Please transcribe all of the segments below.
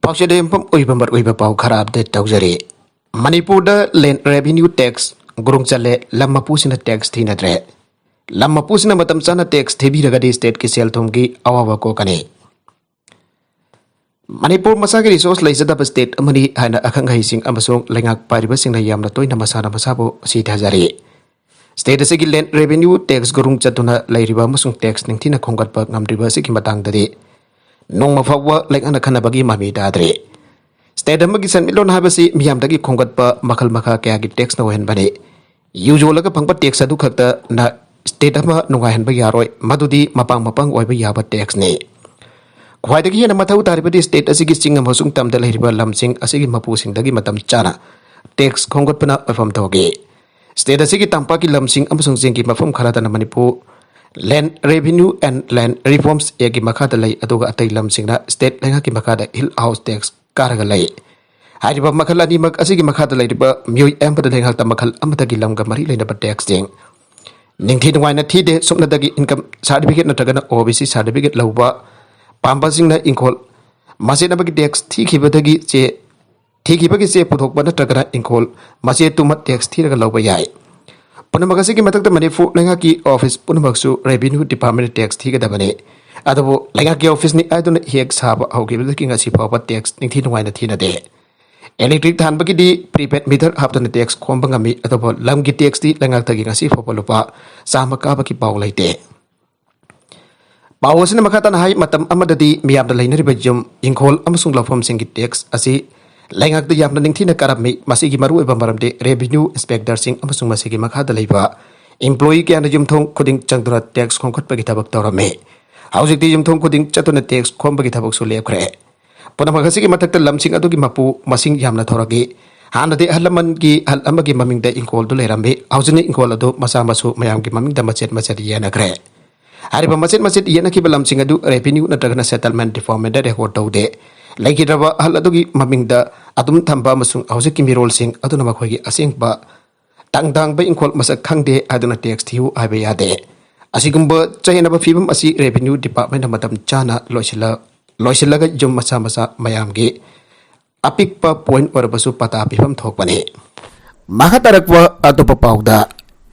Pausedempam uibambar uibapau khara update tawjari. Manipurda land revenue tax gurung chale lamma pusina tax thinadre. Lamma pusina matam chana tax thebiragadi state ki sel thumgi awawa ko kane. Manipur masagi resource laizada state amani haina akhang haising amasong lengak pariba singna yamna toina masana masabo si thajari. State asigi land revenue tax gurung chatuna lairiba amasong tax ningthina khonggatpa ngamriba sigi matangdadi nong mafawa like anak kana bagi mami dadre. State amagi san milon habasi miyam dagi khonggatpa makal makha kaya gi tax na wahen bane. Usual ka pangpa tax adu khakta na state ama nungahen ba yaroi madudi mapang oiba yaba tax ne. Khwaidagi yana mathau taribadi state asigi singam hosung tamda lairiba lamsing asigi mapusing dagi matam chana tax khonggatpana oifam thoge. State asigi tampaki lamsing amasung jingki mafam kharata na Manipur Land Revenue and Land Reforms egi makada lay aduga atay lamsingna state lenga ki makada hill house tax karaga lay. Hariba makala ni mag asigi makada lay riba miyoi empada lenga ta makal amatagi lamga mari lay na ba tax jing. Ningthi nungwai na thide sumna dagi income certificate na tagana OBC certificate lauba pamba singna inkol mase na bagi tax thikiba dagi che puthokba na tagana inkol mase tumat tax thiraga lauba yai. Punamagasi ki matak Manipur lenga ki office punamagsu revenue department tax thiga dabane adabo lenga ki office ni aduna hek saba hogi bidaki ngasi pawpa tax ningthi nungai na thina de electric than bagi di prepaid meter haptana tax khombanga mi adabo lamgi tax ti lenga tagi ngasi pawpa sama ka baki paw laite pawasina makata na hai matam amadadi miyam da lainari bajum ingkhol amasung lafam singi tax asi Lengak yam na ningthina karami masigi maru eba maramde revenue inspector sing amasung masigi makhada leiba employee kya na jumthong khuding changdura tax khongkhat pagi thabak tawrame haujik ti jumthong khuding chatuna tax khom pagi thabak su lepkhre punamagasi ki matakta lamsing adu ki mapu masing yamna thoragi hanade halaman ki hal amagi maming da inkol du lerambe haujini inkol adu masa masu mayam ki maming da macet yana kre hariba macet yana ki lamsing adu revenue na tagana settlement department da record tawde Lagi raba hal adugi mamingda adum thamba masung hausi kimirol sing aduna makhogi asing ba tangdang ba inkol masak khangde aduna tax thiu aibe yade asigumba chayna ba fibam asi revenue department matam chana loisila ga jum masa mayam ge apik pa point or basu pata bifam thokpane mahatarakwa adopa pauda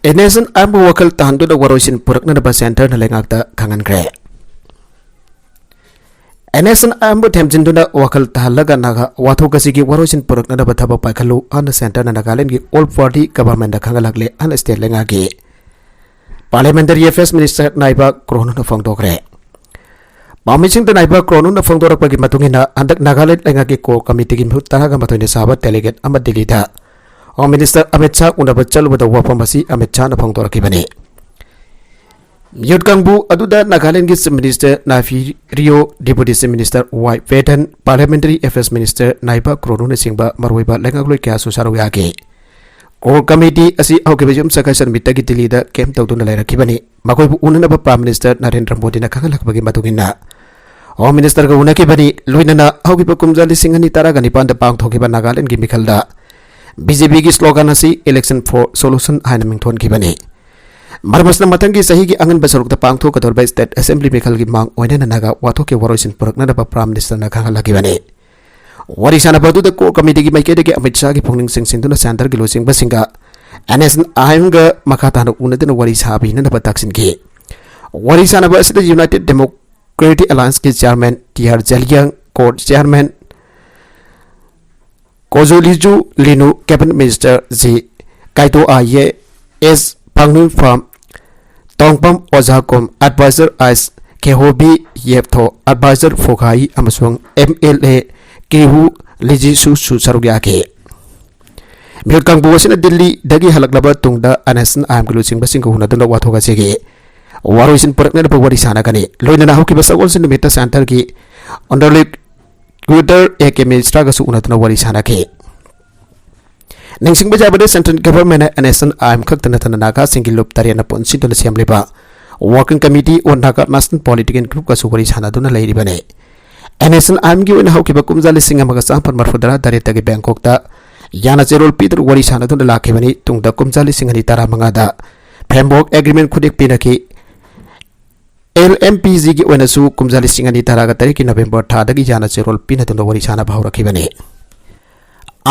enesan ambu wakal tandu da waroisin purakna ba center na lengakta khangan kre NSN ambu temjinduna wakal tahalaga naga watho kasigi warosin purak na dapat paikalu an center na Nagaland gi all party government da khangalakle an state lenga gi parliamentary affairs minister naiba krono na fangdokre mamising da naiba krono na fangdorak pagi matungina andak Nagaland lenga gi core committee gi mutara ga matone sabat delegate amad dilita o minister Amit Shah una bachal wada wapamasi Amit Shah na fangdorak bane Yudkangbu aduda Nagaland gi minister Nafi Rio deputy minister Y Vedan parliamentary affairs minister naiba krono na singba marwaiba lengagloi kya susaru yake core committee asi augebejum sakasan mitagi tilida kem tawduna lairakibani makoibu unana ba prime minister Narendra Modi na khangalakbagi matungina o minister ga unaki bani loinana augiba kumjali singani taragani panda pang thokiba Nagaland gi mikhalda BJP gi slogan asi election for solution haina mingthon kibani Marmasna matangi sahi ki angan basaruk ta pangtho kador by state assembly mikal gi mang oina naga watho ke waroisin purakna da prime minister na khanga lagi bane warisana badu da core committee gi maikede ge Amit Shah gi phongning sing sinduna center gi losing basinga NSN aimga makata na unadina warisa bi na bataksin gi warisana ba sida United Democratic Alliance ki chairman TR Jaliang court chairman Kozoliju Linu cabinet minister J Kaito Aye S Pangnung from Tongpam Ozakom advisor as Kehobi Yeptho advisor Fokai amasung MLA Kehu Liji Su Sarugyake Milkang Buwasina Delhi dagi halaklaba tungda anasan am glusing basing ko hunadun watho ka sige waroisin purak na pagwari sana kani loina na hoki basagol sin meta center ki underlik Twitter eke ministra ka su unadun wari sana ke Ningsing bajabade central government NSN am khakta na naga singilup tariana ponsi to assembly ba working committee on naga national political group ka sugori sana duna lairi bane NSN am gi wena hauki bakum jali singa maga sa par marfudara dareta gi Bangkok ta yana zerol peter wari sana duna lakhe bani tungda kumjali singani tara manga da framework agreement khudik pinaki LMPG की ओनसु कुमजाली सिंगनी तरागा तरी की नवेंबर थादगी जाना चेरोल पिना तुंदा worry साना भाव रखिबने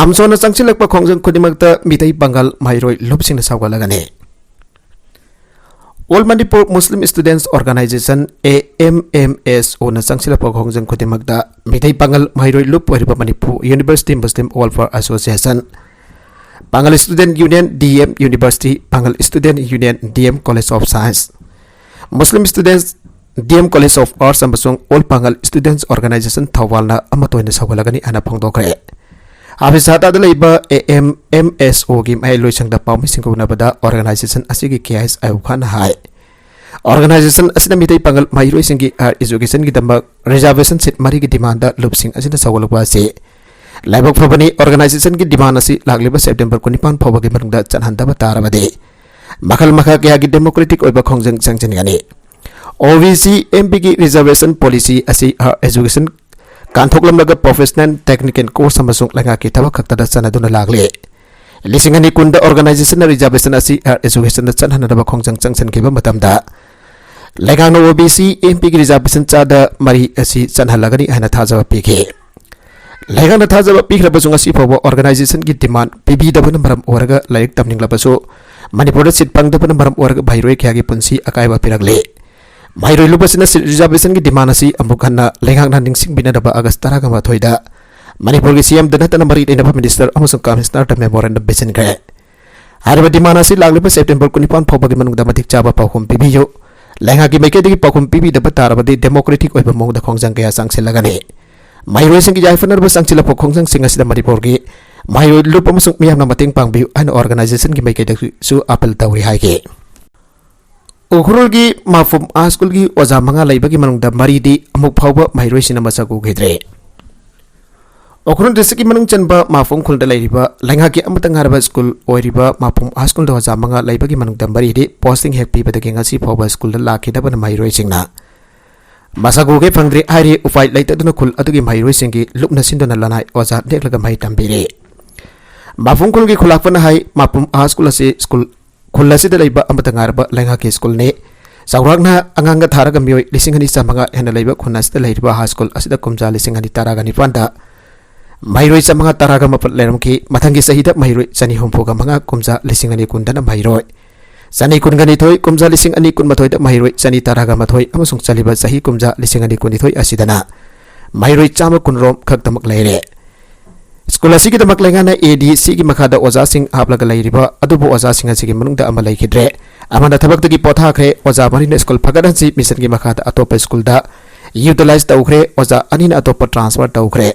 आमसोना संगसिलक खोंजन खुदिमकता Meitei Bengal माइरोय लुपसिंग सावगलगने All Manipur Muslim Students Organization AMMS ओना संगसिलक खोंजन खुदिमकता मितई बंगाल माइरोय लुप ओरिबा Manipur university Muslim welfare association Bengal Student Union DM University Bengal Student Union DM College of Science Muslim Students DM College of Arts amasung All Bengal Students Organization Thawalna amatoina sagalagani ana phongdokre Abisata da leiba AMMSO gi mai loisangda pawmi singunabada organization asigi KS ayukhan hai Organization asina mitai Bengal mai loisingi education gi damba reservation seat mari gi demand da lupsing asina sagalagwa se Laibok Fabani organization की demand असी लागलिबा September को निपान फौबगी मरुंगदा चनहंदबा तारबदे मखल मखा कया की democratic ओइबा खोंजंग संगजन गने OBC MP की reservation policy असी education कांथोकलमलगा professional technical course अमसुंग लंगा की थबक खक्तदा चनदुना लागले लिसिंगनी कुंड ऑर्गेनाइजेशन रिजर्वेशन असी एजुकेशन द चनहनदबा खोंजंग संगसन केबा मतमदा लेगानो OBC MP की रिजर्वेशन चादा मरी असी चनहलगनी हना थाजबा पीखे Lagan Taza Pikrabasung Asipo organization की डिमांड पीबी दबन मरम ओरगा लाइक तमनिंग लबसो मणिपुर सिट पंग दबन मरम ओरगा भाईरोय ख्यागी पुंसी अकायबा पिरगले भाईरोय लुबसना रिजर्वेशन की डिमांड असी अमुखन्ना लेंगांगना निंगसिंग बिनदबा अगस्त 13 गा माथोइदा मणिपुर की सीएम दनतन मरी इनबा मिनिस्टर अमसुंग कमिश्नर द मेमोरेंडम बेसन ग्रे हारबा डिमांड असी लागलिबा सेप्टेम्बर को निपान फौबगी मनुंगदा मतिक चाबा पाखुम पीबियो लेंगा की मैकेदगी पाखुम पीबी दबा तारबदि डेमोक्रेटिक ओइबा मोंगदा खोंजंग कया सांगसेलगने Mahiroy sing ki jaifan arba sangchila pokhongjang sing asida Manipur gi Mahiroy lup amasung miyamna mating pangbiu an organization ki maikei su apel tawri hai ke Ukhurul gi mafum askul gi oja manga laiba gi manungda mari di amuk phawba Mahiroy sina masaku gidre Ukhurul district ki manung chanba mafum khulda lairiba lengha ki amatang harba school oiriba mafum askul da oja manga laiba gi manungda mari di posting hek pi badagi ngasi phawba school da lakhi da ban Mahiroy singna Masagu ke fangri hari ufai laita duna kul atu gi mahiroy singi lupna sindona lanai oza neklaga mai tambire Mafung kul gi khulakpana hai mapum a school ase school khulasi da laiba amatangarba lenga ke school ne Sauragna anganga tharaga mioi lisingani samanga hena laiba khunas da laiba high school asida kumja lisingani taraga ni panda Mahiroy samanga taraga mapat leram ki mathangi sahida mahiroy sani hompoga manga kumja lisingani kundana mahiroy Sani kungani thoi kumja lising ani kun mathoi da mahiroy sani taraga mathoi amasung chaliba sahi kumja lising ani kuni thoi asidana mahiroy chama kunrom khak tamak leire School asigi tamak lenga na ADC ki makhada oza sing haplaga leiriba adubu oza sing asigi manungda ama leikidre amana thabak dagi potha khre oza marina school phagadan si mission ki makhada atopa school da utilize tawkhre oza anina atopa transfer tawkhre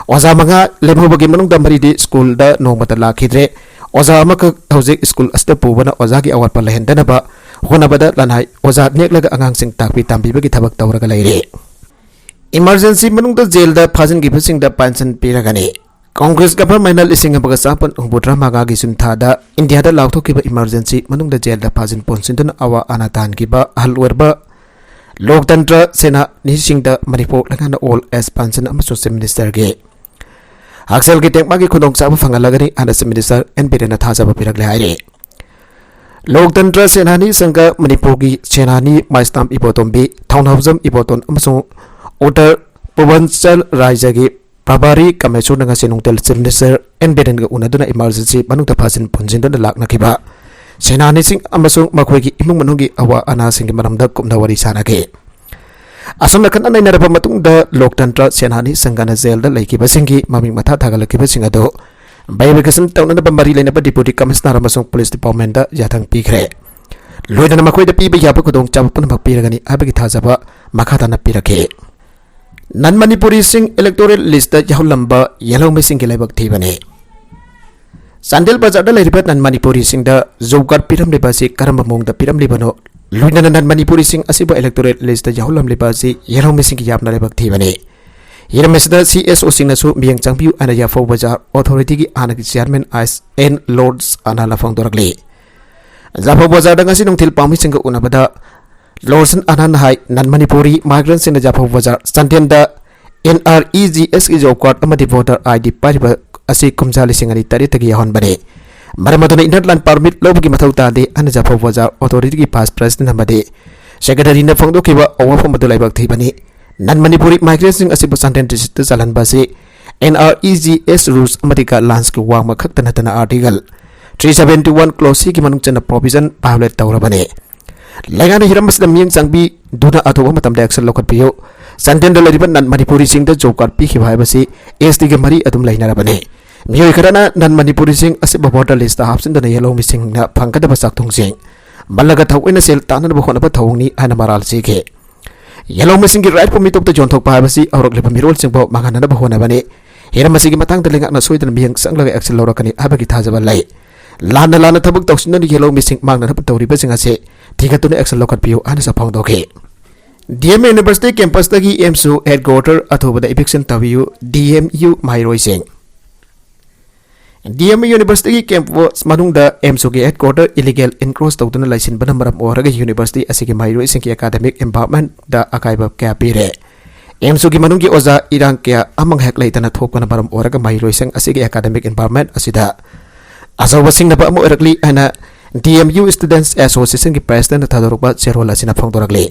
oza manga lebhobagi manungda mari di school da nongmata lakhidre Oza amak hauzik school asta pubana oza ki awat palahendanaba honabada lanhai oza neklaga angang sing takpi tambi bagi thabak tawraga leire Emergency manungda jail da phajin gi phasing da pension piragani Congress government lising abaga sapan ungbutra maga gi sumtha da India da laukthok ki emergency manungda jail da phajin ponsin awa anatan ki ba halwerba Loktantra sena nising da Manipur langana all as pension amaso minister ge Axel ki tekma ki khudong sa fangalagani ana minister NBN thaja papirag lehaire Loktantra senani sangha Manipur ki senani maistam ibotombi thaunhaujam iboton amasung order Pubanchal Raja ki Prabari Kamesu nanga senungtel minister NBN ga unaduna emergency manungta phasin punjinda lakna kiba senani sing amasung makhoi ki imung manungi awa ana sing maramda kumna wari sanage Asam nakan anay narapa matung da Loktantra senani sanggana jail da laiki basingi maming matha thagalaki basing ado Bayabikasan taon na bambari lay na ba deputy commissioner amasung police department da yatang pikre Loida na makoy da piba yapa kudong chapapun magpiragani abagi thajaba makata na pirake Non-Manipuri sing electoral list da yahulamba yellow missing kilabag tibane Sandel bazar da lairibat Non-Manipuri sing da Zowgar piram libasi karamba mong da piram libano Loina na Non-Manipuri sing asiba electoral list da yahulam libasi yellow missing kiyapna libag tibane Yeramesda CSO sing nasu miyang changpiu ana yafo bazar authority ki ana ki chairman as N Lords ana lafang doragli Zapo bazar da ngasi nung til pami sing ka unabada Lords ana hai Non-Manipuri migrants sing da Zapo bazar santian da NREGS ki job card amadi voter ID pariba asi kumjali sing ani tari tagi yahon bane Maramaduna interland permit lobugi mathau tade ana Zapo bazar authority ki past president amade Secretary na phongdokiba awafam adu laibak thibani nan Manipuri migrants sing asibu Santen district jalan basi NREGS rules amadi guidelines ki wangma khaktana tana article 371 clause ki manung chana provision violate tawrabani lagana hiramas da miyang sangbi duna athoba matam da action lokat piyo Santen da lariban nan Manipuri sing da job card pi ki bhai basi SD ke mari adum lainarabani miyoi karana nan Manipuri sing asibu border list da hapsin da yellow missing na phangkada basak thong sing Malaga thawina sel tanan ba khona ba thawni ana maral sike yellow missing ki right permit of the John Thok pa basi aurok le pamirol sing ba mangana ba khona bani hira masigi matang da lengak na soidan biyang sanglaga action lorakani abagi thajaba lai lana thabuk tawsin ni yellow missing mangna na tawri ba singa se thigatuna action lokat piyo ana sa phang doke DMU University campus tagi MSU headquarter athoba da eviction tawiyu DMU Mairoi sing DMU University campus manungda MSU ke headquarter illegal encroach tawduna license bana maram oraga university asigi Mairoi sing ki academic empowerment da akaiba kya pire MSU ki manunggi oza irang kya amang hek laitana thokana maram oraga Mairoi sing asigi academic empowerment asida asawa sing na ba mo erakli ana DMU Students Association ki president thadorba cherola sina phongdorakli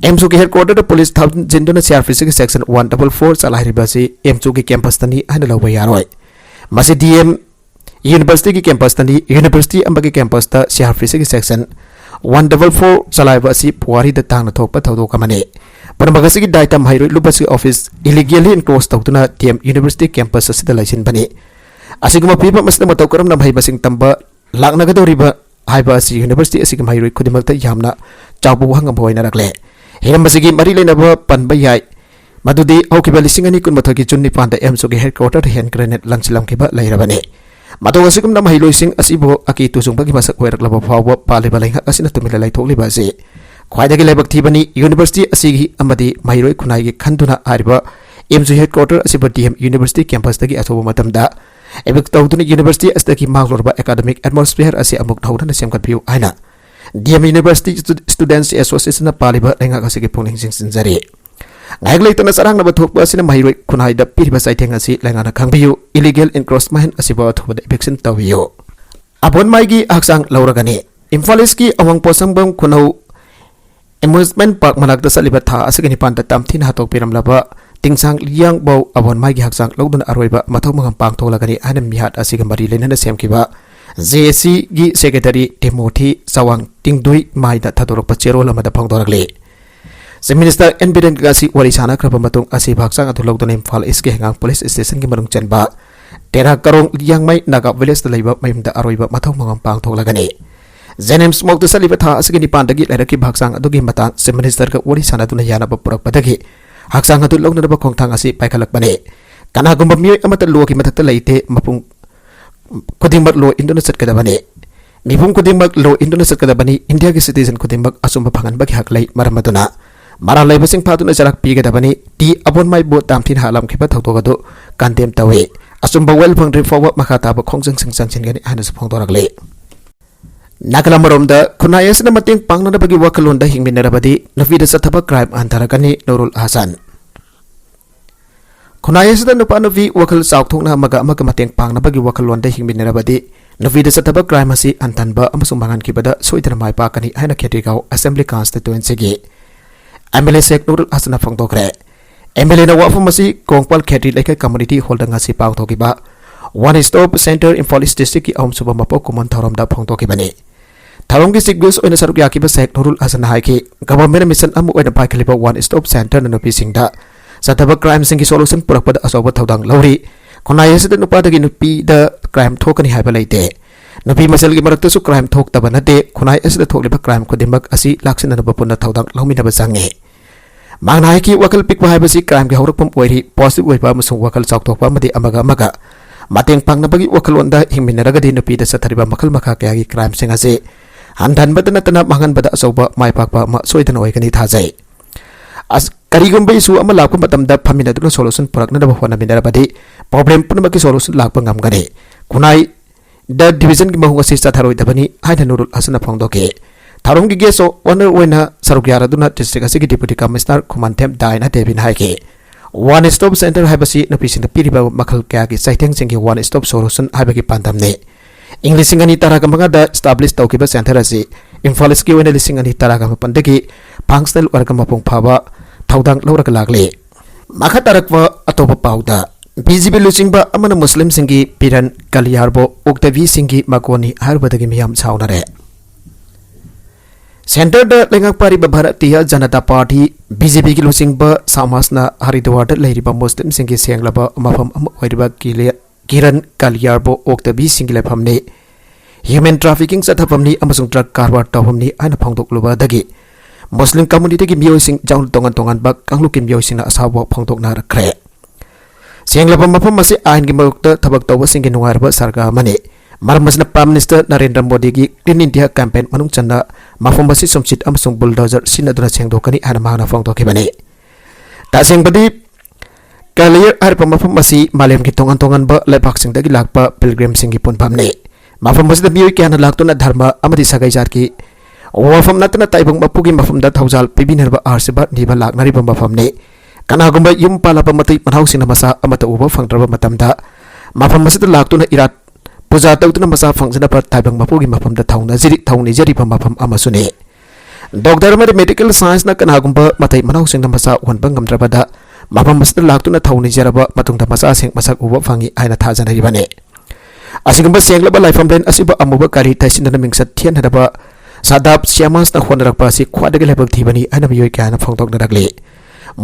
MSU ke headquarter da police thousand jinduna CRPC section 144 salahri basi MSU ki campus tani ana lawa yaroi Masih DM University ki campus tani University ambagi campus ta CRPC ki section 144 salaiba si puari da tang na thokpa thawdo kamane panamagasi ki data mairoi lubasi office illegally encroach tawtuna DM University campus asida license bani asiguma pipa masda mataw karam na bhai basing tamba lakna ga doriba haiba asi University asigi mairoi khudimakta yamna chawbu hangam boina rakle hiram masigi mari lena ba panba yai Madudi hokiba lisingani kun mathaki chunni panda MSU ke headquarter hand grenade lanchilam kiba lairabane madu asikum na mahiloi sing asibo aki tusung bagi masak werak laba phawa pale balai ha asina tumila lai thokli base khwaida gi laibak thibani university asigi amadi mahiloi khunai gi khanduna ariba MSU headquarter asiba DM University campus tagi athoba matamda ebik tawduna university astaki maglorba academic atmosphere asi amuk thawdana semkat piu aina DM University Students Association na paliba lenga asigi pungling sing sinjari Ngayaglay ito na sarang na bathokba sina mahiroi kunay da piriba sa iteng asi langana kangbiyo illegal encroachment asiba athobada eviction tawiyo abon maigi haksang lauragani Imphaliski awang posambang kunaw amusement park managda sa libatha asagani panta tamthin hatok piramlaba tingsang liyang baw abon maigi haksang lawduna aroiba mathaw mangang pangtholagani anam mihat asiga mari lenana semkiba JSC gi secretary Timothy Sawang Tingdui maida thadorok pachero lamada phangdoragli Se Minister Enbiden Gasi Warisana Krapamatung Asi Baksang atau Logdon Imphal Iske Hangang Police Station Gimarung Chenba Tera Karong Yang Mai Naga Village Talaiba Maimda Aroiba Matau Mangampang Tolagani Zenem Smoke the Salibata Asgini Pandagi Leraki Baksang Adugi Matang Se Minister Warisana Tunayana Bapurak Padagi Haksang Atu Logna Bakongtang Asi Paikalak Bane Kanagum Bamio Amata Luaki Matata Laite Mapung Kodimbak Lo Indonesia Kadabane Mipung Kodimbak Lo Indonesia Kadabani India Citizen Kodimbak Asumba Pangan Bagi Haklai Maramaduna Maralai basing patuna jarak pi gadabani di abon mai bot tamthin halam khiba thawto gado kandem tawe asumba well phang reform makata ba khongjang singchan chingani hanas phongdorakle nakala maromda khunayas na mating pangna na bagi wakalonda hingminarabadi navida sathaba crime antarakani Nurul Hasan khunayas da nupa navi wakal saukthokna maga amaga mating pangna bagi wakalonda hingminarabadi navida sathaba crime asi antanba amasung mangan kibada soidana mai pa kani haina khetigau assembly constituency gi MLA Sek Nurul Hasan phangdokre MLA na wafu masi Kongpal Kheti Laikai community holder ngasi pangthokiba one stop center in Police district ki aum suba mapo kuman thorom da phangtokibani tharong gi sigus oina saruk yakiba Sek Nurul Hasan haiki government mission amu oina paikaliba one stop center na nupi singda sataba crime singi solution purakpada asoba thodang lawri khonai asida nupa dagi nupi da crime thokani haiba leite Nabi masal gi marakta su crime thok taba nate khunai asida thokliba crime kodimak asi laksana na bapuna thaudang lawmina basange mangnai ki wakal pikwa haibasi crime gi hawrakpam oiri positive oiba masung wakal chawtokpa madi amaga mateng pangna bagi wakal onda hingminaraga di nupi da sathariba makal makha kya gi crime singa se handan badana tana mangan bada asoba mai pakpa ma soidan oigani thajai as karigumba isu ama lakpa matamda phamina duna solution purakna da bhona minarabadi problem punmaki solution lakpa ngamgani khunai The division ki mahunga sista tharoi dabani haina Nurul Hasan phangdoke tharong gi geso owner oina sarugyara duna district asigi deputy commissioner Kumantem Daina Devin haike one stop center haibasi napisin da piriba makal kya gi saiteng singi one stop solution haibagi pandamne English ngani tara kamanga da establish tawkiba center asi Imphal East की लिसिंग अनि तरागा मपनदगी functional वर्ग मपुंग फाबा थौदांग लौरक लागले मखा तरकवा अतोप पाउदा BJP लुचिंगबा अमन मुस्लिम सिंगी पिरन कलियारबो उक्तवी सिंगी मकोनी हरबदगी मियाम छाउनरे सेंटर द लेंगक पारिबा भारतीय जनता पार्टी बीजेपी की लुचिंगबा समाजना हरिद्वार लेरिबा मुस्लिम सिंगी सेंगलबा मफम ओइरिबा किरण कलियारबो उक्तवी सिंगी लेफमने ह्यूमन ट्रैफिकिंग चथफमनी अमसुंग ट्रक कारबार तौफमनी आइना फोंदोकलुबदगी मुस्लिम कम्युनिटी की मियोसिंग जाउन तोंगन तोंगन बा कांगलुकिन मियोसिंग असाबो फोंदोकना रखरे सेंगलबा मफम मसे आइन की मरुक्ता थबक तौबसिंग की नुंगारबा सरकार मने मरमसना प्राइम मिनिस्टर नरेंद्र मोदी की क्लीन इंडिया कैंपेन मनुंग चन्ना मफम मसे सुमचित अमसुंग बुलडोजर सिनदुना सेंगदोकनी आना माना फोंदोकेबने तासेंगबदी कलियर हरपा मफम मसी मालेम की तोंगन तोंगन बा लेपाक्सिंगदगी लाकपा पिलग्रिम सिंग की पुनफमने मफम मसिदा मियोय क्या लाक्तुना धर्म अमदी सगाई जातकी वफम नतना ताइबंग मपुगी मफमदा थौजाल पिबिनरबा आरसिबा निबा लाकनारिबा मफमने कनागुंबा युम पालाबा मतै मनहौसिना मसा अमता उबा फंगद्रबा मतमदा मफम मसिदा लाक्तुना इरात पूजा तौतुना मसा फंगजना ताइबंग मपुगी मफमदा थौनी जरिबा मफम अमसुने डॉक्टर अमदि मेडिकल साइंस ना कनागुंबा मतै मनहौसिना मसा वनबा ngमद्रबदा मफम मसिदा लाक्तुना थौनी जरबा मतुंगदा मसा सेंग मsak उबा फंगी आइना थाजनरिबाने असिगुंबा सेंगलबा लाइफमलेन असिबा अमुबा कारी तैसिनदना मिंगसत थियनदबा सादाब सियामासना होनरकपा असि ख्वादगी लेबक थीबनी आइना मियोय क्याना फोंदोकनरकले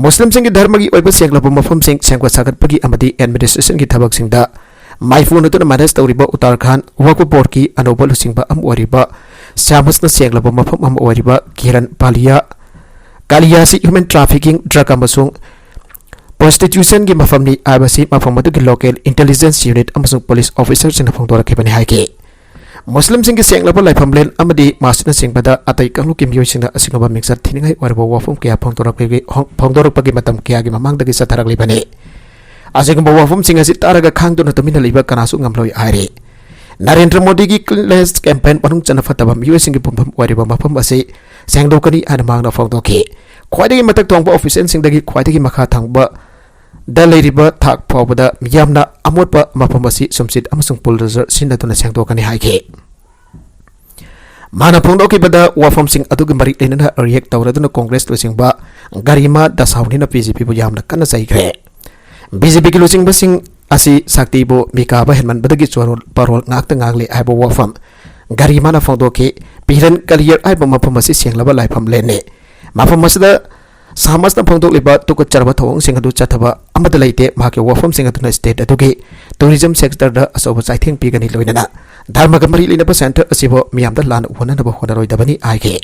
मुस्लिम सिंग धर्म की ओइबा सेंगलबा मफम सिंग सेंगवा सागतपगी अमदि एडमिनिस्ट्रेशन की थबक सिंगदा माइफुनतुना मैनेज तौरिबा उत्तराखंड वक्फ बोर्ड की अनोबा लुसिंगबा अम ओरिबा सियामासना सेंगलबा मफम अम ओरिबा किरण कालियासी ह्यूमन ट्रैफिकिंग ड्रग अमसुंग Prostitution की मफमनी आबसी मफम की लोकल इंटेलिजेंस यूनिट अमसुंग पुलिस ऑफिसर सिंह फोंदोरखेबनी हाइके मुस्लिम सिंह की सेंगलबा लाइफमलेन अमदी मासना सिंगबदा अतै कंगलु की मियोसिंगना असिगबा मिक्सर थिनिंgai warbo wafum kya फोंदोरपगी मतम kya gi mamangdagi satharaklibane असिगबा वफम Singh असि तारगा खांगदुना तमिना लिबा कनासु ngamloi आइरे नरेंद्र मोदी की क्लीननेस कैंपेन पनुंग चनफतबा मियोसिंग की पुंफम warbo मफम असि सेंगदोकनी आना मांगना फोंदोके ख्वाइदगी मतक तोंगबा ऑफिशियल सिंगदगी ख्वाइदगी मखा थांगबा दलेरिबा थाक फावबदा मियामना अमोटपा मफम असि सुमसित अमसुंग पुलडोजर सिनदुना सेंगदोकनी हाइके माना फोंदोकिबदा वफम सिंग अदुगी मरि लेनना रिएक्ट तौरदुना कांग्रेस लुसिंगबा गरिमा दसावनीना बीजेपी बु यामना कन्ना सैग्रे बीजेपी की लुसिंगबा सिंग असि शक्तिबो मिकाबा हेनमनबदगी Chorol Parul ngakta ngagle aibo wafam गरिमाना फोंदोके Piran Kaliyar aibo मफम असि सेंगलबा लाइफम लेने मफम असदा सामसना फोंदोकलिबा तुक चरबा थोंग सिंग अदु चथबा अमद लेते माके वफम सिंग अदुना स्टेट अदुगे टूरिज्म सेक्टर दा असोब चाइथेंग पिगनी लोइना धर्म गमरी लेनबा सेंटर असिबो मियामदा लान होननबा होनरोइदबनी आइगे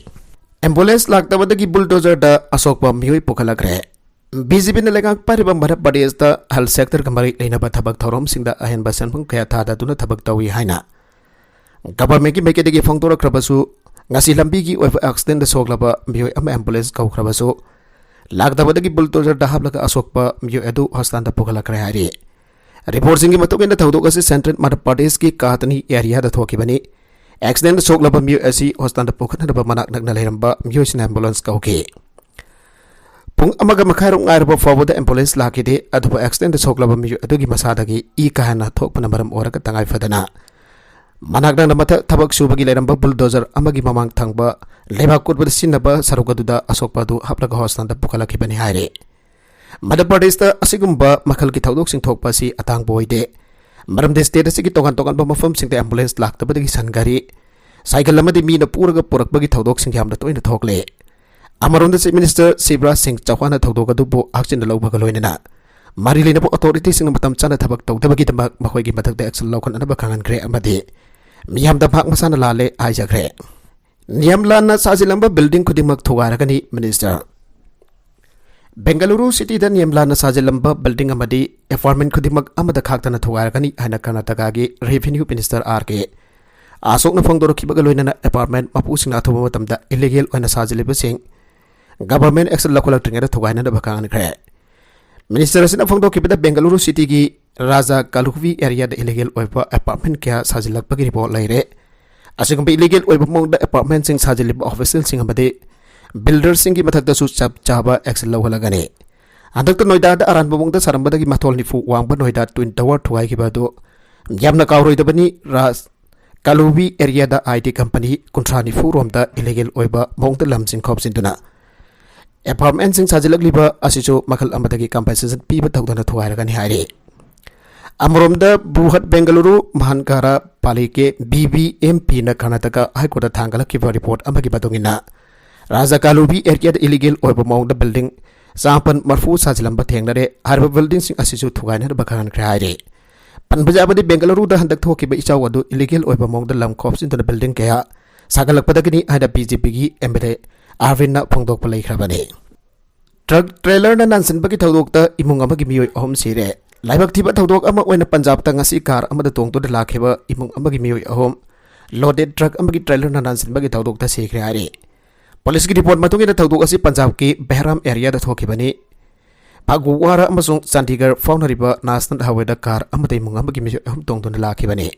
एम्बुलेंस लाक्तबदगी बुलडोजर दा अशोकबा मियोय पुखलग्रे बीजेपी ने लेगाक पारिबा मध्य प्रदेश दा हेल्थ सेक्टर गमरी लेनबा थबक थौरम सिंगदा अहेनबा सनफुंग कया थादा दुना थबक तवी हाइना गवर्नमेंट की मेकेदेगी फोंदोरख्रबसु ngasi lambi gi oiba accident soglaba miyoy ama ambulance kaukhrabasu lagdabadagi bulldozer da hablaga asokpa miyoy edu hostan da pugala kare hari report singi matokenda thaudok asi central madhya pradesh ki kahatani area da thokibani accident soglaba miyoy asi hostan da pukhana da manak nakna leramba miyoy sin ambulance kauke pung amaga makhairong airba forward ambulance lakide aduba accident soglaba miyoy adugi masadagi e kahana thokpana maram oraga tangai fadana मनगना मत थबक सुबगी लेरंबा bulldozer अमगी ममांग थंगबा लेबाक कुटबद सिनबा सरुगदुदा अशोकपदु हपलग Houston पुखलखिबनि हाइरे Madhya Pradesh दा असिगुंबा मखल की थौदोक सिंग थोकपासी अतांग बोइदे मरमदे state असि तोगन तोगन मफम सिंग ambulance लाक्तबदगी सनगारी cycle अमदी Meena पूरगा पुरकबगी थौदोक सिंग यामदा तोइना थोकले अमरोंदा chief minister Shivraj Singh Chauhan थौदोक अदुबो आक्सिन लौबगा लोइना मारी लेनबो authority सिंग मतम चना थबक तौदबगी तमक मखोइगी मथकदे action लौखन अनबा खांगनग्रे अमदी मियाम दभाग मसाना लाले आइजग्रे नियम लाना साजिलंबा बिल्डिंग खुदिमक थुगारगनी मिनिस्टर बेंगलुरु सिटी दा नियम लाना साजिलंबा बिल्डिंग अमदी अपार्टमेंट खुदिमक अमदा खाक्तना थुगारगनी हाना कर्नाटका गी रेवेन्यू मिनिस्टर आरके आसोकना फोंदोरखिबगा लोइना अपार्टमेंट मपुसिंग अथुबा मतमदा इलीगल ओइना साजिलिबा सिंग गवर्नमेंट एक्शन लखोलक्ट्रिंगदा थुगाइना बखांगनग्रे मिनिस्टर असना फोंदोखिबदा बेंगलुरु सिटी की राजा कालुवी एरिया द इलीगल ओइबा अपार्टमेंट क्या साजिलकपगी रिपोर्ट लैरे असिगम इलीगल ओइबा मोंग द अपार्टमेंट सिंग साजिलिबा ऑफिशियल सिंग अमदे बिल्डर सिंग की मथक दसु चप चाबा एक्शन लौहलगने अंदक नोइडा द अरान मोंग द सरमबदगी मथोल निफु वांगबा नोइडा ट्विन टावर थुगाई किबा दो यामना कावरोइदबनी Raj Kalubi area da IT company kuntrani furom da illegal oiba mongda lamsing khopsinduna apartment sing sajilak liba asicho makal amadagi compensation piba tawdana thuairaga ni haire amrom da buhat bengaluru mahankara palike BBMP na Karnataka High Court thangala kiba report amagi batongina Raja Kalubi area da illegal oiba mongda building sampan marfu sajilamba thengnare harba building sing asicho thugaina bakhan khaire Panbajabadi Bengaluru da handak thoki ba ichaw adu illegal oiba mongda lam khops into the building kaya sagalak padagini ada BJP gi embede Arvin na phongdok palai khrabani truck trailer na nansan bagi thodok ta imung amagi miyoi ahom sire laibak thiba thodok ama oina Punjab ta ngasi car amada tong to da lakheba imung amagi miyoi ahom loaded truck amagi trailer na nansan bagi thodok ta sekre ari police gi report matungi da thodok asi Punjab ki Behram area da thoki bani Pagwara amasung Chandigarh faunariba national highway da car amade mungamagi mi hum tong don la khibani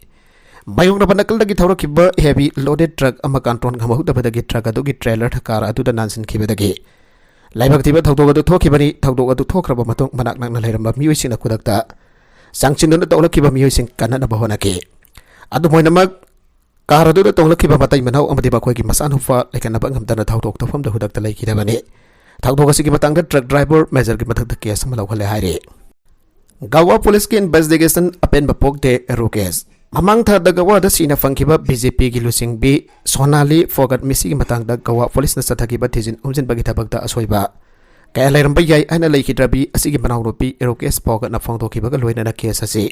bayong na banakal dagi thawra khibba heavy loaded truck ama kanton ngamahu da badagi truck adu gi trailer tha car adu da nansin khibadagi laibak tiba thawdog adu thokhibani thawdog adu thokraba matung manak nak na leiramba mioi sina kudakta sangchin don tawla khiba mioi sing kana na bahona ke adu moinamak car adu da tawla khiba matai manau amade ba khoi gi masan hufa lekana ba ngam da thawdog to fam da hudakta lai khidabani Thakdog asi ki matang da truck driver measure ki mathak case sama lawhale haire Gawa police ki investigation apen bapok de rokes mamang tha da Gawa da sina fangkiba BJP ki lusing bi Sonali forgot misi ki matang da Gawa police na sathaki ba thijin umjin bagi thabak da asoiba kaya lairam ba yai ana lai khidrabi asi ki manaw ropi rokes forgot na phang thoki ba loina na case asi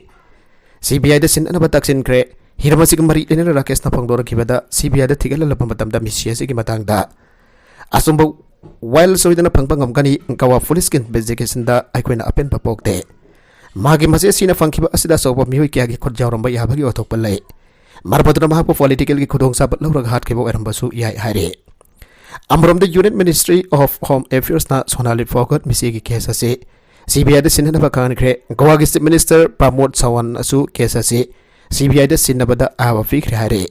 CBI da sin ana ba taksin kre hirmasi ki mari lena Rakesh na phang dor ki ba da CBI da thigala lapam matam da misi asi ki matang da asumbo while soidana phangpangam gani Gawa police kin investigation da aikoina apen papok te magi mase sina phangkiba asida soba mihui kya gi khot jawramba ya bagi othok palai marpatuna mahako political gi khudong sa lawrag hat kebo erambasu yai haire amrom the unit ministry of home affairs na Sonali forgot misi gi case ase CBI da sinna ba kan kre Gawa gi chief minister Pramod Sawan asu case ase CBI da sinna bada awa fikre haire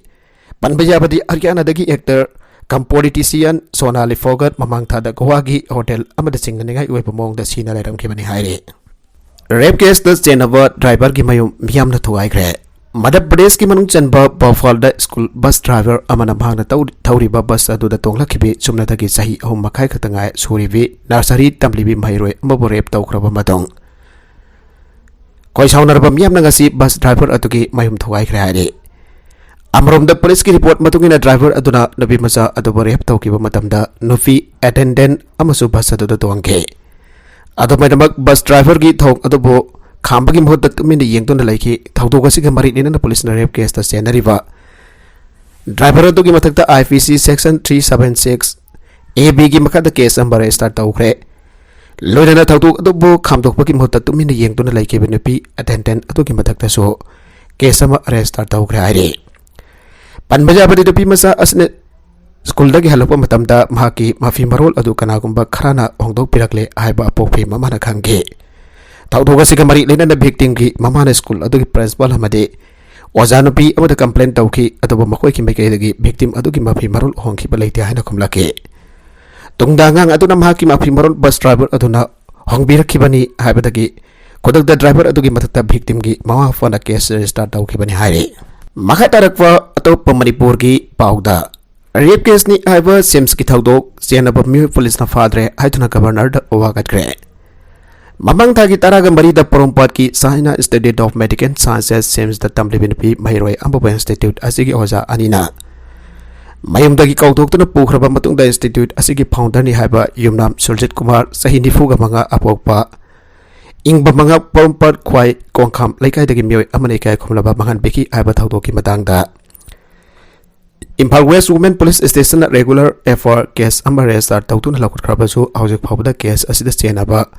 panbajabadi Haryana dagi actor kam politician Sonali forgot mamang thada Gawa gi hotel amada singnangai uipa mong da sina lairam khibani haire rape case da chenaba driver gi mayum miyam na thuai kre Madhya Pradesh ki manung chanba Bhopal da school bus driver amana bhangna thauriba bus adu da tongla khibi chumna dagi sahi ahum makhai khatangai suribi nursery tamlibi mairoi amabo rape tawkraba matong koi saunarba miyam na ngasi bus driver atu gi mayum thuai kre haire Amrom da police ki report matungina driver aduna nabi masa adu rep tawkiba matamda nufi attendant amasu bus adu da tongke adu maidamak bus driver gi thong adu bo khambagi mohot da tumini yengtona laiki thawdog asi ga mari nina police na rape case ta senariba driver adu gi mathakta IPC section 376 AB gi makha da case number start tawkre loina thawdog adu bo khamdok paki mohot da tumini yengtona laiki benupi attendant adu gi mathakta so case ma arrest start tawkre aire Panbajabadi da pimasa asne school dagi halokpa matamda mahaki mafi marol adu kanagumba kharana hongdok pirakle aiba apokphi mamana khangge thawdoga siga mari lena na victim gi mamana school adu gi principal hamade ojanupi amada complaint tawki adu makoi ki mekai dagi victim adu gi mafi marol hongki balaiti haina khumlake tungdangang adu na mahaki mafi marol bus driver adu na hongbirakibani haibadagi kodak da driver adu gi mathata victim gi mawa fana case start tawki bani haire Makatarakwa atau Manipur gi pauda rape case ni aiba Sims ki thawdok senaba mi police na fadre haituna governor da owagat kre mamang thagi taraga mari da porompat ki Sahina Institute of Medical Sciences Sims da tamlibin pi mahiroi Amboba Institute asigi oja anina mayum dagi kautok tuna pukhraba matung da institute asigi founder ni haiba Yumnam Surjit Kumar sahi nifuga manga apokpa Ingba manga porompat khwai kongkham laikai dagi mioi amane kai khumlaba mangan beki aiba thawdok ki matangda Imphal West Women Police Station regular effort case amare start tawtuna lakut khrabasu hojik phawda case asida chenaba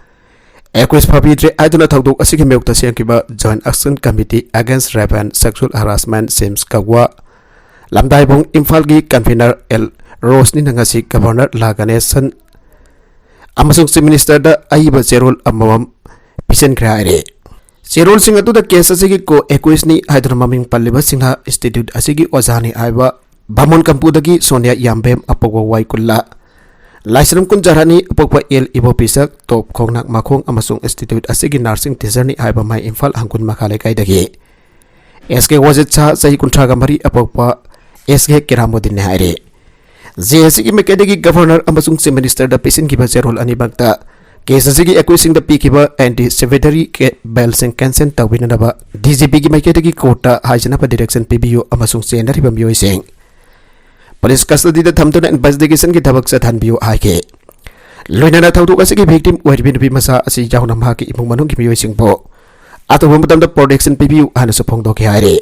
Equis Pabidre Iduna Tawduk asigi meukta siangkiba Joint Action Committee Against Rape and Sexual Harassment Sims Kagwa Lamdai Bong Imphal gi convener L Rosni nangasi Governor Laganesan amasung si Minister da aiba zerol amawam pisen kraire zerol singa tu da case asigi ko Equis ni Hydra maming paliba singha Institute asigi ozani aiba Bamon Kampudagi Sonia Yambem apogwa waikulla Laisram kun jarani apogwa el ibo pisak top khongnak makhong amasung Institute asigi nursing teacher ni aiba mai Imphal hangkun makhale kai dagi SK Wajid Cha Sahi Kuntraga Mari Apopa SK Kiramudin Haire JSC Mekadegi Governor Amasung Se Minister da Pisin Kiba Zerol Anibagta KSC acquisition the Pikiba anti Secretary Belsen Kansen Tawinaba DGP Mekadegi Kota Hajanapa Direction PBU Amasung Se Naribam Yoising Police custody the Thamtun and investigation ki tabak sa thanbiyo haike Loinana Tawdu Asiki victim Warbin Bimasa Asi Jaunam Haki Imung Manung Kimi Singpo Ato Bumatam the protection PBU Hanasupong Doki Haire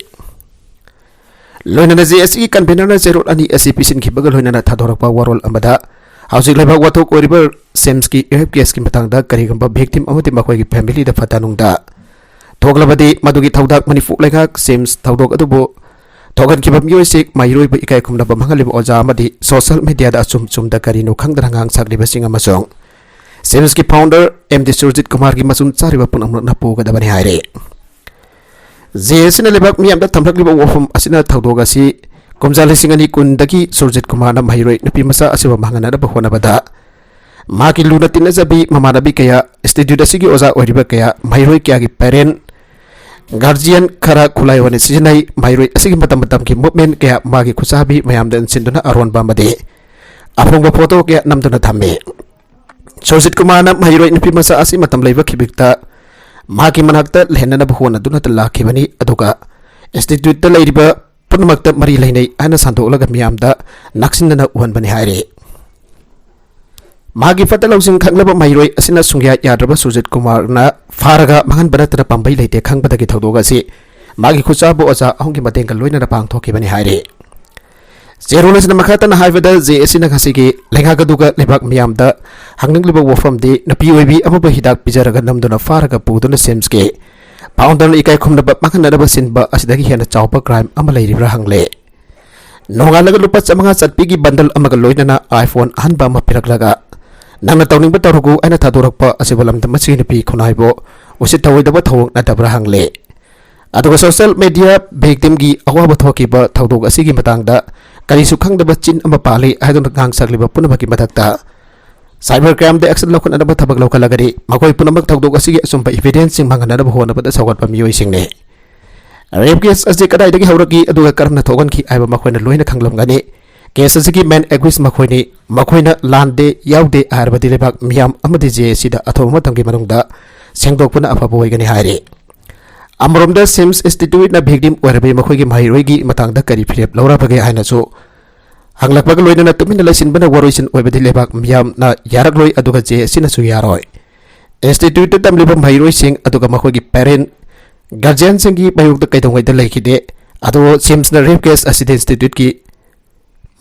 Loinana JSC convener Zero Ani Asipisin Kibagal Loinana Tadorapa Warol Amada Housing Leba Watok River Semski Aircase Kimatanga Karigamba victim Amati Makogi family the Fatanunda Toglabadi Madugi Taudak Manifu Legak Sims Taudok Adubo Togan Kibam Yosik Mayroi Ikai Kumda Bamangalib Oza Amadi social media da Sum da Karino Kangdangang Sagli Basing Amasong Semski founder MD Surjit Kumar Gi Masun Sariba Punam Napu Gadabani Haire JSC Lebak Miam da Tamrak Liba Wofum Asina Taudogasi Kumzali Singani Kundaki Surjit Kumar na Mayroi Napi Masa Asiba Mangana Bahona Bada Maki Lunatin Zabi Mamanabi Kaya Studio Sigi Oza Oriba Kaya Mayroi Kiagi parent Guardian Kara Kulai Wani Sinai Mayroi Asigi Matam Ki movement Kaya Magi Kusabi Mayam dan Sinduna Aron Bamade Apong Foto Kaya Namduna Tame Surjit Kumar na Mayroi Napi Masa Asi Matam Laiva Kibikta Maki Manakta Lehana Buhona Dunatala Kibani Aduka Institute the Ladiba Punamakta Mari Lane Ana Santo Olaga Miamda Naxinana Uan Bani Haire Magi Fatalosing Kanglaba Mayroi Asina Sungya Yadraba Surjit Kumar na Faraga Mangan Baratra Pambai Late Kang Badaki Todogasi Magi Kusabo Oza Hongi Matenga Luina Pang Toki Bani Haire Zeronas Namakatan Havada Zesina Hasiki Lengagaduga Lebak Miamda Hangling Liba Wofam de Napiwi Amaba Hidak Pizaraga Namduna Faraga Puduna Semske Poundal Ikai Kumnaba Makanaba Sinba Asidaki Hana Chaupa Crime Amalay Hangle Nongalaga Lupas Amanga Satpigi Bundle Amagaloina iPhone Hanba Mapiraglaga Nana Towning Batarugu and a Tadorapa Asibalam the Masinapi Konaibo was it away the Bato Natabra Hangle Aduga social media victim gi Awabatoki ba Taudoga Sigi Matanga Karisukang the Bachin Amapali I don't gang Sagliba Punamaki Matakta Cybercrime the excellent local and Batabag localagari Makoi Punamak Taudoga Sigi Sumpa evidencing Mangana Hona but the Sawat Pamuising ne Rape case as the Kadai Hauraki Aduga Karna Toganki Iba Makoina Luina Kanglangani Kesasiki man agrees Makoina Lande Yaude Arbadi Lebak Miam Amadi Sida Atomatangi Marunda Sengdokuna Apaboigani Haire Amromda Sims Institute na victim whereby Makogi Mahirigi Matanga Kari Philip Laura Page Hanaso Hanglakbag Loina na Tumina Lasin Bana Waroisin Webadi Lebak Miam na Yaragloi Aduga Sinasu Yaroi Institute Tamlibam Mahiroi Sing Aduga Makogi parent Guardian Singi Bayuk the Kaitong the Lakide Ado Sims na rape case as the institute ki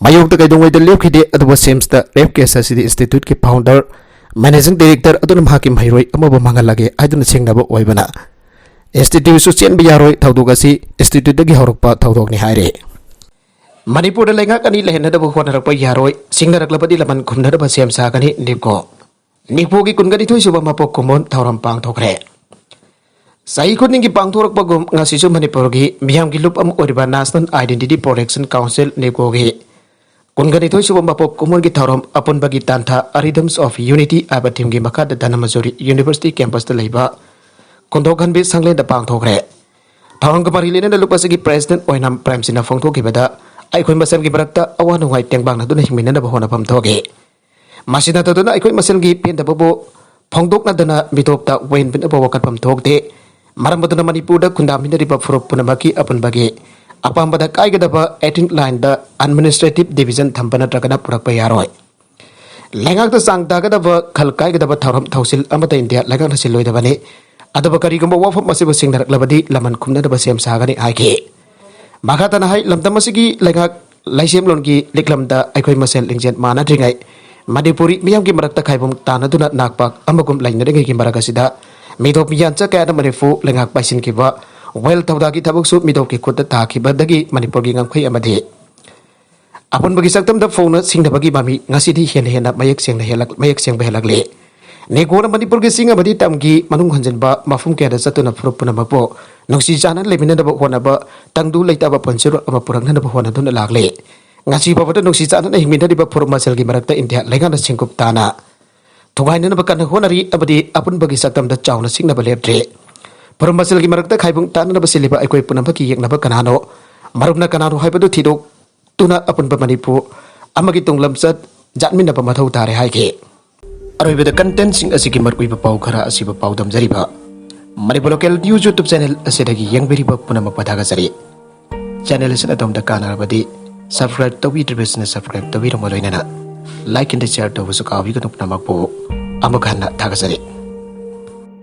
Mayuk the Kaitong the Lakide Ado Sims the rape case as the institute ki founder Managing Director Adunam Hakim Mahiroi Amabamangalage Adun Sing Nabo Waibana Institute Susian Biaroi Taudogasi Institute the Gihorupa Taudogni Haire Manipur the Lenga Kani Lehana the Buhonarapa Yaroi Singer Klapadi Laman Kumnada Sam Sagani Niko Nipogi Kungadi Subamapo Kumon Taurampang Tokre Sai Kuningi Pangtorok Bagum Nasisu Manipurgi Miam Gilup Oriba National Identity Protection Council Nikogi Kungadi Subamapo Kumongi Tauram upon Bagitanta Rhythms of Unity Abatimgi Maka the Danamazuri University Campus the Leba Kondokan be Sangle the Pang Tokre. Tawanga Marilina the Lupasagi President Oinam Primes in a Fonto Kibada, I could myself give Rakta, a one white tank bang, don't him in the Bahona Pam Toge. Masina Taduna, I could myself give Pin the Bobo, Pongdok Nadana, Mitopta, Wayne Pinabawaka Pam Togde, Maramatana Manipuda, Kundam in the Ripa for Punamaki upon Bagi, upon Badak Aigadaba, 18th line, the administrative division Tampana Dragana Purakayaroi. Langak the Sang Dagadava, Kalkaigadaba Taram Tausil, Amata India, Lagan Siloidavani. Adabakari Gumba Wafa Masibu Sing Labadi, Laman Kumna the Basam Sagani Ike. Makatana Hai Lamdamasigi, Lagak, Lysium Longi, Liklamda, Ikoi Masel, Lingent Mana Dringai, Madipuri, Miam Gimarata Kaibum, Tana do not Nakpak, Amagum Langi Gimarakasida, Midop Yansa Kadamarifu, Langak Basin Kiva, Well Taudaki Tabuksu, Midoki Kuta Taki, Badagi, Manipurgi Koi Amadi. Upon Bagisaktam the phone, sing the Bagi Mami, Nasidi Hena, Mayak Sing the Helak, Mayak Sing Behelagli. Negora Manipurgi Sing Abadi Tamgi, Manung Hansenba, Mafum Kada Satuna Frupunamapo, Noxi Jana Leminaba Honaba, Tangdu Laitaba Ponsur, Amapuranga Honaduna Lagle. Nasi Pavata Noxi Jana, Himidaba Purmasel Gimarata India, Legana Sinkup Tana. To wind in a Bakana Honari, Abadi, upon Bagisatam the Chowna Singaba Leptre. ꯐꯣꯔꯝ ꯃꯆꯜꯒꯤ ꯃꯔꯛꯇ ꯈꯥꯏꯕꯨꯡ ꯇꯥꯟꯅꯅꯕ ꯁꯤꯜꯂꯤꯕ ꯑꯩꯈꯣꯏ ꯄꯨꯝꯅꯃꯛꯀꯤ ꯌꯦꯛꯅꯕ ꯀꯅꯥꯅꯣ ꯃꯔꯨꯞꯅ ꯀꯅꯥꯅꯣ ꯍꯥꯏꯕꯗꯨ ꯊꯤꯗꯣꯛꯇꯨꯅ ꯑꯄꯨꯟꯕ ꯃꯅꯤꯄꯨꯔ ꯑꯃꯒꯤ ꯇꯨꯡꯂꯝꯆꯠ ꯌꯥꯠꯃꯤꯟꯅꯕ ꯃꯊꯧ ꯇꯥꯔꯦ ꯍꯥꯏꯈꯤ ꯑꯔꯣꯏꯕꯗ ꯀꯟꯇꯦꯟꯠꯁꯤꯡ ꯑꯁꯤꯒꯤ ꯃꯔꯨꯑꯣꯏꯕ ꯄꯥꯎ ꯈꯔ ꯑꯁꯤꯕꯨ ꯄꯥꯎꯗꯝꯖꯔꯤꯕ Manipur local news YouTube channel ꯑꯁꯤꯗꯒꯤ ꯌꯦꯡꯕꯤꯔꯤꯕ ꯄꯨꯝꯅꯃꯛ ꯊꯥꯒꯠꯆꯔꯤ ꯆꯦꯅꯦꯜ ꯑꯁꯤꯅ ꯑꯗꯣꯝꯗ ꯀꯥꯟꯅꯔꯕꯗꯤ ꯁꯕꯁꯀ꯭राꯏꯕ ꯇꯧꯕꯤꯗ꯭ꯔꯤꯕꯁꯤꯅ ꯁꯕꯁꯀ꯭राꯏꯕ ꯇꯧꯕꯤꯔꯝꯕ ꯂꯣꯏꯅꯅ ꯂꯥꯏꯛ ꯑꯦꯟ ꯁꯦꯌꯔ ꯇꯧꯕꯁꯨ ꯀꯥꯎꯕꯤꯒꯅꯨ ꯄꯨꯝꯅꯃꯛꯄꯨ ꯑꯃꯨꯛ ꯍꯟꯅ ꯊꯥꯒꯠꯆꯔꯤ